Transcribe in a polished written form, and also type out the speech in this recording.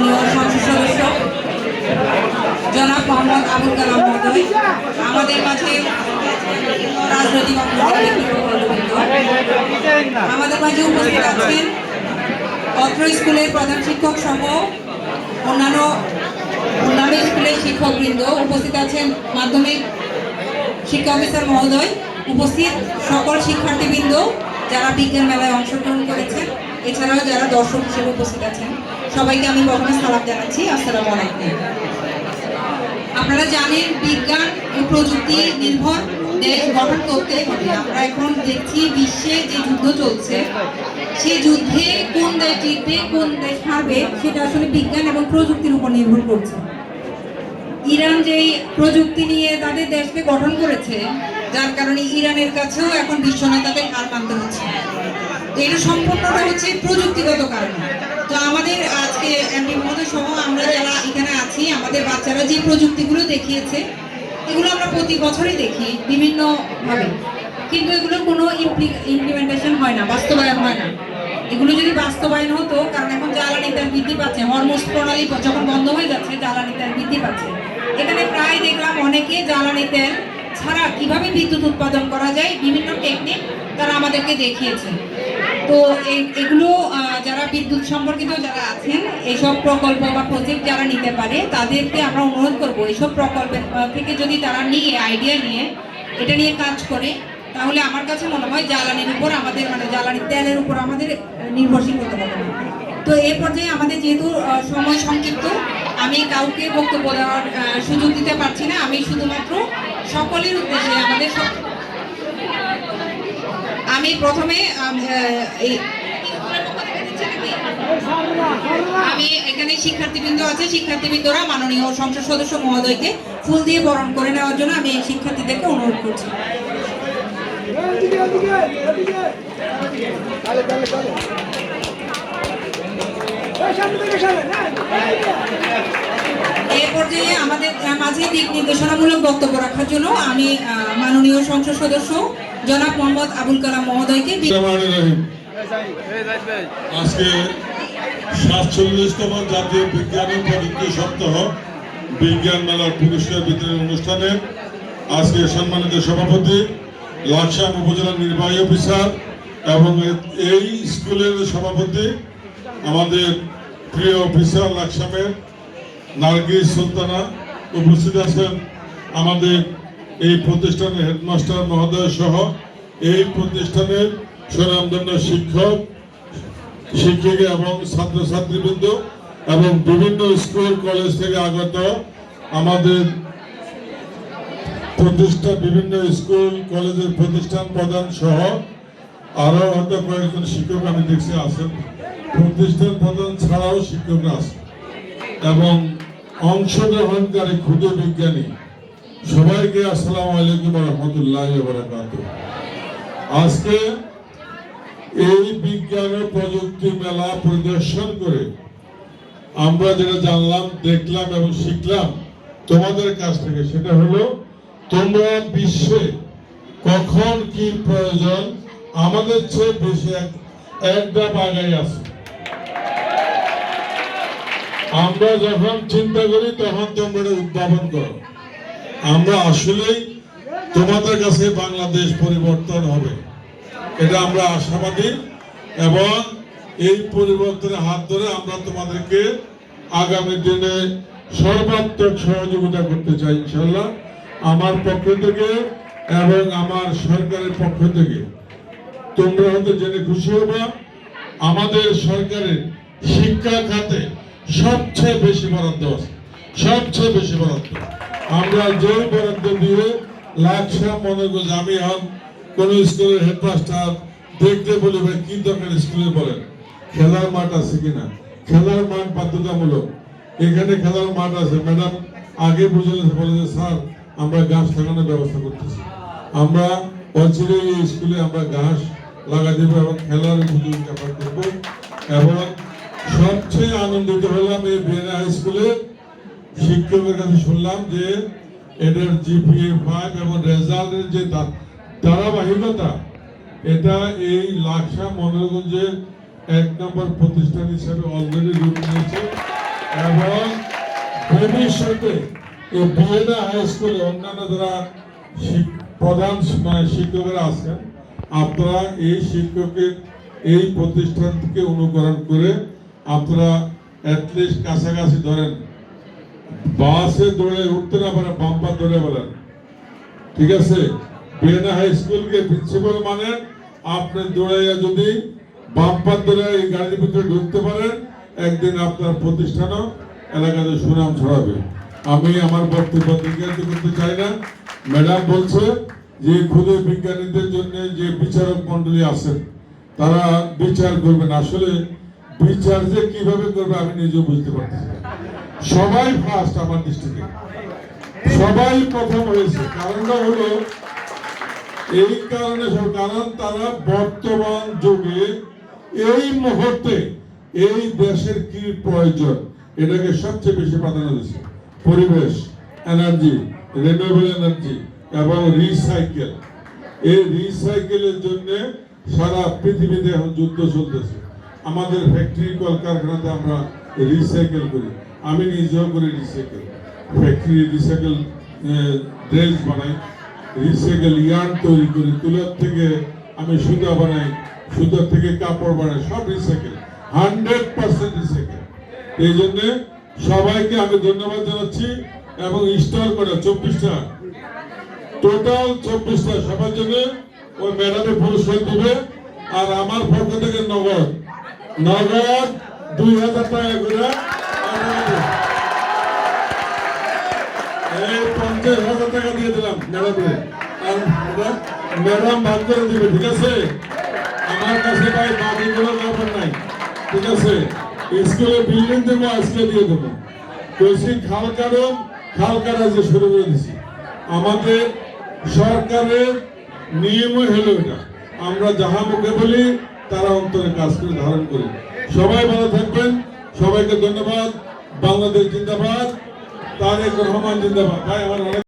মাননীয় সংসদ সদস্য জনাব মোহাম্মদ আবুল কালাম মহোদয়, আমাদের মাঝে রাজনৈতিক আমাদের মাঝে উপস্থিত আছেন অত্র স্কুলের প্রধান শিক্ষক সহ অন্যান্য স্কুলের শিক্ষকবৃন্দ, উপস্থিত আছেন মাধ্যমিক শিক্ষা অফিসার মহোদয়, উপস্থিত সকল শিক্ষার্থীবৃন্দ যারা বিজ্ঞান মেলায় অংশগ্রহণ করেছেন, এছাড়াও যারা দর্শক হিসেবে উপস্থিত আছেন, সবাইকে আমি প্রথমে সালাম জানাচ্ছি। আসসালামু আলাইকুম। আপনারা জানেন বিজ্ঞান ও প্রযুক্তি নির্ভর দেশ গঠন করতে হবে। আমরা এখন দেখছি বিশ্বে যে যুদ্ধ চলছে, সেই যুদ্ধে কোন দেশ জিতবে কোন দেশ হারবে সেটা আসলে বিজ্ঞান এবং প্রযুক্তির উপর নির্ভর করছে। ইরান যেই প্রযুক্তি নিয়ে তাদের দেশকে গঠন করেছে, যার কারণে ইরানের কাছেও এখন বিশ্ব নেতাদের হার মানতে হচ্ছে। এটা সম্পূর্ণটা হচ্ছে প্রযুক্তিগত কারণে। তো আমাদের আজকে এমপি মহোদয় সহ আমরা যারা এখানে আছি, আমাদের বাচ্চারা যে প্রযুক্তিগুলো দেখিয়েছে এগুলো আমরা প্রতি বছরই দেখি বিভিন্নভাবে, কিন্তু এগুলোর কোনো ইমপ্লিমেন্টেশন হয় না, বাস্তবায়ন হয় না। এগুলো যদি বাস্তবায়ন হতো, কারণ এখন জ্বালানি তেল বৃদ্ধি পাচ্ছে, হরমোজ প্রণালী যখন বন্ধ হয়ে যাচ্ছে জ্বালানি তেল বৃদ্ধি পাচ্ছে। এখানে প্রায় দেখলাম অনেকে জ্বালানি তেল ছাড়া কিভাবে বিদ্যুৎ উৎপাদন করা যায় বিভিন্ন টেকনিক তারা আমাদেরকে দেখিয়েছে। তো এগুলো যারা বিদ্যুৎ সম্পর্কিত যারা আছেন, এইসব প্রকল্প বা প্রজেক্ট যারা নিতে পারে তাদেরকে আমরা অনুরোধ করব, এইসব প্রকল্পের থেকে যদি তারা নিয়ে আইডিয়া নিয়ে এটা নিয়ে কাজ করে, তাহলে আমার কাছে মনে হয় জ্বালানির উপর আমাদের জ্বালানি তেলের উপর আমাদের নির্ভরশীল হতে হবে না। তো এই পর্যায়ে আমাদের যেহেতু সময় সংক্ষিপ্ত, আমি কাউকে বক্তব্য দেওয়ার সুযোগ দিতে পারছি না। আমি শুধুমাত্র সকলের উদ্দেশ্যে আমি প্রথমে আমি এখানে শিক্ষার্থীবৃন্দ আছে, শিক্ষার্থীবৃন্দরা মাননীয় সংসদ সদস্য মহোদয়কে ফুল দিয়ে বরণ করে নেওয়ার জন্য আমি শিক্ষার্থীদেরকে অনুরোধ করছি। এই পর্যায়ে আমাদের মাঝে দিক নির্দেশনামূলক বক্তব্য রাখার জন্য আমি মাননীয় সংসদ সদস্য জনাব মোহাম্মদ আবুল কালাম মহোদয়কে। আজকে 47তম জাতীয় বিজ্ঞান ও প্রযুক্তি সপ্তাহ বিজ্ঞান মেলার পুরস্কার বিতরণ অনুষ্ঠানে আজকে সম্মানিত সভাপতি লাকসাম উপজেলা নির্বাহী অফিসার এবং এই স্কুলের সভাপতি আমাদের প্রিয় অফিসার লাকসামের নার্গিস সুলতানা, উপস্থিত আছেন আমাদের এই প্রতিষ্ঠানের হেডমাস্টার মহোদয় সহ এই প্রতিষ্ঠানের স্বনামধন্য শিক্ষক শিক্ষিকা এবং ছাত্রছাত্রীবৃন্দ এবং বিভিন্ন স্কুল কলেজ থেকে আগত আমাদের বিভিন্ন স্কুল কলেজের প্রতিষ্ঠান প্রধান সহ আরো হয়তো কয়েকজন শিক্ষক আমি দেখছি আছেন, প্রতিষ্ঠান প্রধান ছাড়াও শিক্ষকরা আছেন এবং অংশগ্রহণকারী ক্ষুদ্র বিজ্ঞানী সবাইকে আসসালামু আলাইকুম ওয়া রাহমাতুল্লাহি ওয়া বারাকাতুহু। আজকে এই বিজ্ঞান ও প্রযুক্তি মেলা পরিদর্শন করে আমরা যেটা জানলাম, দেখলাম এবং শিখলাম তোমাদের কাছ থেকে, সেটা হলো তোমরা বিশ্বে কখন কি প্রয়োজন আমাদের চেয়ে বেশি এক ধাপ আগাই আছে। আমরা যখন চিন্তা করি তখন তোমরা উদ্ভাবন করো। আমরা আসলেই তোমাদের কাছে বাংলাদেশ পরিবর্তন হবে, এটা আমরা আশাবাদী এবং এই পরিবর্তনের হাত ধরে আমরা তোমাদেরকে আগামী দিনে সর্বাত্মক সহযোগিতা করতে চাই ইনশাআল্লাহ। আমার পক্ষ থেকে এবং আমার সরকারের পক্ষ থেকে তোমরা হয়তো জেনে খুশি হবে, আমাদের সরকারের শিক্ষা খাতে সবচেয়ে বেশি বরাদ্দ আছে, সবচেয়ে বেশি বরাদ্দ। আমরা যে বরাদ্দ দিয়ে লাকসাম মনে করছি, আমি এখন কোন স্কুলের হেডমাস্টার দেখতে বলি ভাই কি দরকার স্কুলে বলেন, খেলার মাঠ আছে কিনা, খেলার মাঠ বাধ্যতামূলক, এখানে খেলার মাঠ আছে ম্যাডাম আগে বুঝে বলে যে স্যার আমরা গাছ লাগানোর ব্যবস্থা করতেছি, আমরা অচিরে এই স্কুলে আমরা গাছ লাগা দেব এবং খেলার উপযোগী ব্যাপার করবো। এবং সবচেয়ে আনন্দিত হলাম এই বিএনএ হাই স্কুলে শিক্ষকের কাছে শুনলাম যে এদের জিপিএ 5 এবং রেজাল্টের যে ধারাবাহিকতা, এটা এই লাকসাম মনোরঞ্জনের 1 নম্বর প্রতিষ্ঠান হিসেবে অলরেডি রূপ নিয়েছে এবং ভবিষ্যতে এই বিএডা হাই স্কুলে অন্যান্য যারা প্রধান শিক্ষকরা আছেন, আপনারা এই শিক্ষকের এই প্রতিষ্ঠান থেকে অনুকরণ করে আপনারা অ্যাটলিস্ট কাছাকাছি ধরেন, বাসে দৌড়ে উঠতে না পারেন, বাম্পার ধরে বলেন, ঠিক আছে? বিএডা হাই স্কুলকে প্রিন্সিপাল মানেন, আপনি দৌড়াইয়া যদি বাম্পার ধরে এই গাড়ির ভিতরে ঢুকতে পারেন, একদিন আপনার প্রতিষ্ঠানও এলাকাতে সুনাম ছড়াবে। আমি আমার বক্তব্য দীর্ঘায়িত করতে চাই না। ম্যাডাম বলছে যে ক্ষুদে বিজ্ঞানীদের জন্য যে বিচারক মন্ডলী আছেন তারা বিচার করবেন। আসলে বিচার যে কিভাবে করবে আমি নিজেও বুঝতে পারতেছি না। সবাই ফার্স্ট আমার দৃষ্টিতে, সবাই প্রথম হয়েছে। কারণটা হলো এই কারণে, কারণ তারা বর্তমান যুগে এই মুহূর্তে এই দেশের কি প্রয়োজন এটাকে সবচেয়ে বেশি প্রাধান্য দিচ্ছে। পরিবেশ, এনার্জি, রিনিউয়েবল এনার্জি এবং রিসাইকেল। এই রিসাইকেলের জন্য সারা পৃথিবীতে এখন যুদ্ধ চলতেছে। আমাদের ফ্যাক্টরি কলকারখানাতে আমরা রিসাইকেল করি, আমি নিজেও করি রিসাইকেল। ফ্যাক্টরি রিসাইকেল ড্রেস বানাই, রিসাইকেল ইয়ার্ন তৈরি করি, তুলার থেকে আমি সুতা বানাই, সুতার থেকে কাপড় বানাই, সব রিসাইকেল, 100% রিসাইকেল। এই জন্য সবাইকে আমি ধন্যবাদ জানাচ্ছি। এবং স্টল করে 24টা, টোটাল 24টা সবার জন্য ওই ম্যাডামে পুরস্কার দিবে। আর আমার পক্ষ থেকে নগদ 2000 টাকা করে, এই 50,000 টাকা দিয়ে দিলাম ম্যাডামে। আর ম্যাডাম ভাগ করে দিবে, ঠিক আছে? আমার কাছে ভাই বাকি কোনো ব্যাপার নাই, ঠিক আছে? স্কুলে বিল্ডিং দেবো, আজকে দিয়ে দেবো। কৃষি খাল কাটা শুরু করে দিচ্ছি। আমাদের সরকারের নিয়মই হলো এটা, আমরা যাহা মুখে বলি তারা অন্তরে কাজ করে ধারণ করি। সবাই ভালো থাকবেন, সবাইকে ধন্যবাদ। বাংলাদেশ জিন্দাবাদ, তারেক রহমান জিন্দাবাদ। ভাই আমার